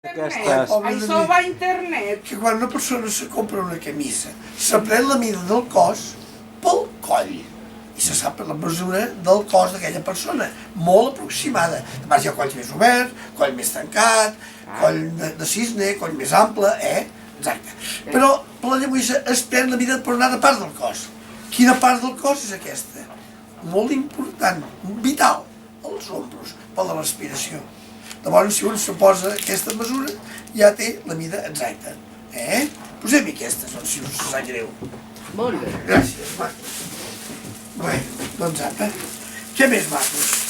Això va a internet. Que quan una persona se compra una camisa, se pren la mida del cos pel coll i se sap la mesura del cos d'aquella persona, molt aproximada. Llavors hi ha colls més oberts, coll més tancat, coll de cisne, coll més ample, Exacte. Però per la llenguissa es pren la mida per una altra part del cos. Quina part del cos és aquesta? Molt important, vital, els ombros, per la respiració. Llavors, si un se posa aquesta mesura, ja té la mida exacta. Posem-hi aquesta, si us sap greu. Molt bé. Gràcies, macos. Bé, doncs apa. Què més macos?